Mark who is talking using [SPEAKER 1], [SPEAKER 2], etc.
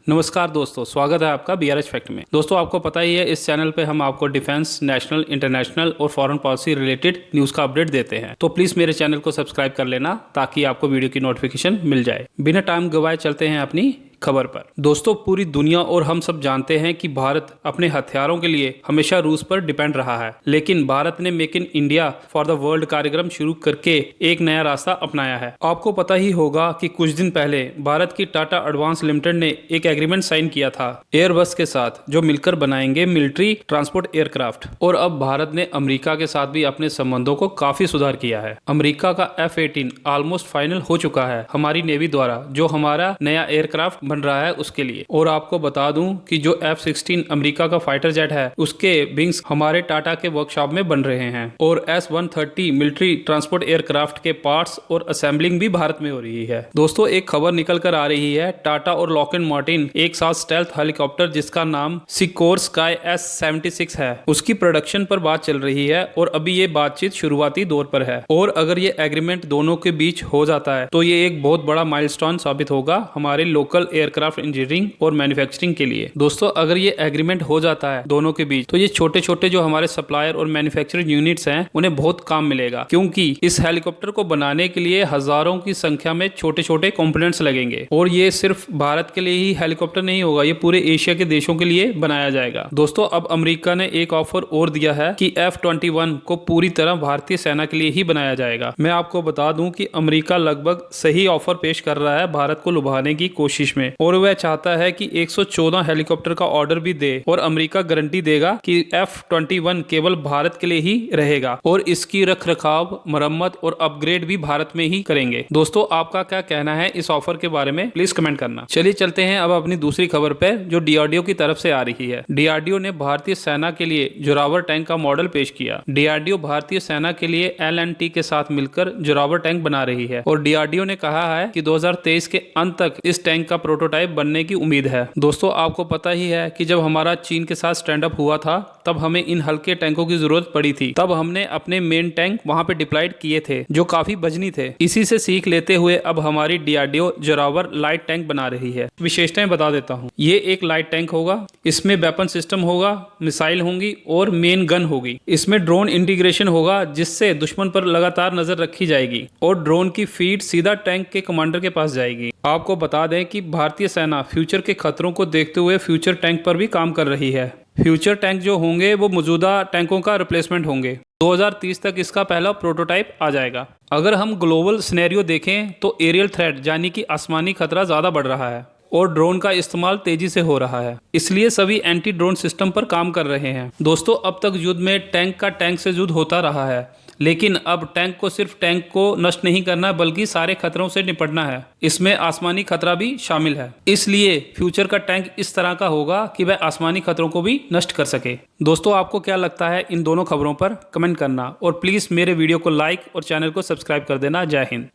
[SPEAKER 1] नमस्कार दोस्तों, स्वागत है आपका बीआरएच फैक्ट में। दोस्तों, आपको पता ही है इस चैनल पे हम आपको डिफेंस, नेशनल, इंटरनेशनल और फॉरेन पॉलिसी रिलेटेड न्यूज़ का अपडेट देते हैं। तो प्लीज़ मेरे चैनल को सब्सक्राइब कर लेना ताकि आपको वीडियो की नोटिफिकेशन मिल जाए। बिना टाइम गवाए चलते हैं अपनी खबर पर। दोस्तों, पूरी दुनिया और हम सब जानते हैं कि भारत अपने हथियारों के लिए हमेशा रूस पर डिपेंड रहा है, लेकिन भारत ने make in India for the world कार्यक्रम शुरू करके एक नया रास्ता अपनाया है। आपको पता ही होगा कि कुछ दिन पहले भारत की टाटा एडवांस लिमिटेड ने एक एग्रीमेंट साइन किया था एयरबस के साथ, जो मिलकर बनाएंगे मिलिट्री ट्रांसपोर्ट एयरक्राफ्ट। और अब भारत ने अमेरिका के साथ भी अपने संबंधों को काफी सुधार किया है। अमेरिका का F-18 ऑलमोस्ट फाइनल हो चुका है हमारी नेवी द्वारा, जो हमारा नया एयरक्राफ्ट बन रहा है उसके लिए। और आपको बता दूं कि जो F-16 अमेरिका का फाइटर जेट है, उसके विंग्स हमारे टाटा के वर्कशॉप में बन रहे हैं। और S-130 मिलिट्री ट्रांसपोर्ट एयरक्राफ्ट के पार्ट्स और असेंबलिंग भी भारत में हो रही है। दोस्तों, एक खबर निकल कर आ रही है, टाटा और लॉकहीड मार्टिन एक साथ स्टेल्थ हेलीकॉप्टर जिसका नाम सिकोर स्काई S-76 है, उसकी प्रोडक्शन पर बात चल रही है। और अभी ये बातचीत शुरुआती दौर पर है। और अगर ये एग्रीमेंट दोनों के बीच हो जाता है तो ये एक बहुत बड़ा माइलस्टोन साबित होगा हमारे लोकल एयरक्राफ्ट इंजीनियरिंग और मैन्युफैक्चरिंग के लिए। दोस्तों, अगर ये एग्रीमेंट हो जाता है दोनों के बीच, तो ये छोटे छोटे जो हमारे सप्लायर और मैन्युफैक्चरिंग यूनिट्स हैं उन्हें बहुत काम मिलेगा, क्योंकि इस हेलीकॉप्टर को बनाने के लिए हजारों की संख्या में छोटे छोटे कंपोनेंट्स लगेंगे। और ये सिर्फ भारत के लिए ही हेलीकॉप्टर नहीं होगा, ये पूरे एशिया के देशों के लिए बनाया जाएगा। दोस्तों, अब अमेरिका ने एक ऑफर और दिया है कि F-21 को पूरी तरह भारतीय सेना के लिए ही बनाया जाएगा। मैं आपको बता दूं कि अमेरिका लगभग सही ऑफर पेश कर रहा है भारत को लुभाने की कोशिश में, और वह चाहता है कि 114 हेलीकॉप्टर का ऑर्डर भी दे। और अमेरिका गारंटी देगा कि F-21 केवल भारत के लिए ही रहेगा और इसकी रख रखाव, मरम्मत और अपग्रेड भी भारत में ही करेंगे। दोस्तों, आपका क्या कहना है इस ऑफर के बारे में, प्लीज कमेंट करना। चलिए चलते हैं अब अपनी दूसरी खबर पे, जो DRDO की तरफ से आ रही है। DRDO ने भारतीय सेना के लिए जोरावर टैंक का मॉडल पेश किया। DRDO भारतीय सेना के लिए L&T के साथ मिलकर जोरावर टैंक बना रही है। और DRDO ने कहा है कि 2023 के अंत तक इस टैंक का प्रोटोटाइप बनने की उम्मीद है। दोस्तों, आपको पता ही है कि जब हमारा चीन के साथ स्टैंड अप हुआ था, तब हमें इन हल्के टैंकों की जरूरत पड़ी थी। तब हमने अपने मेन टैंक वहां पे डिप्लॉयड किए थे, जो काफी वजनी थे। इसी से सीख लेते हुए अब हमारी DRDO जोरावर लाइट टैंक बना रही है। विशेषताएं बता देता हूँ। ये एक लाइट टैंक होगा, इसमें वेपन सिस्टम होगा, मिसाइल होंगी और मेन गन होगी। इसमें ड्रोन इंटीग्रेशन होगा, जिससे दुश्मन पर लगातार नजर रखी जाएगी और ड्रोन की फीड सीधा टैंक के कमांडर के पास जाएगी। आपको बता दें कि भारतीय सेना फ्यूचर के खतरों को देखते हुए फ्यूचर टैंक पर भी काम कर रही है। फ्यूचर टैंक जो होंगे वो मौजूदा टैंकों का रिप्लेसमेंट होंगे। 2030 तक इसका पहला प्रोटोटाइप आ जाएगा। अगर हम ग्लोबल सिनेरियो देखें तो एरियल थ्रेट यानी कि आसमानी खतरा ज्यादा बढ़ रहा है और ड्रोन का इस्तेमाल तेजी से हो रहा है, इसलिए सभी एंटी ड्रोन सिस्टम पर काम कर रहे हैं। दोस्तों, अब तक युद्ध में टैंक का टैंक से युद्ध होता रहा है, लेकिन अब टैंक को सिर्फ टैंक को नष्ट नहीं करना बल्कि सारे खतरों से निपटना है। इसमें आसमानी खतरा भी शामिल है, इसलिए फ्यूचर का टैंक इस तरह का होगा कि वह आसमानी खतरों को भी नष्ट कर सके। दोस्तों, आपको क्या लगता है इन दोनों खबरों पर, कमेंट करना और प्लीज मेरे वीडियो को लाइक और चैनल को सब्सक्राइब कर देना। जय हिंद।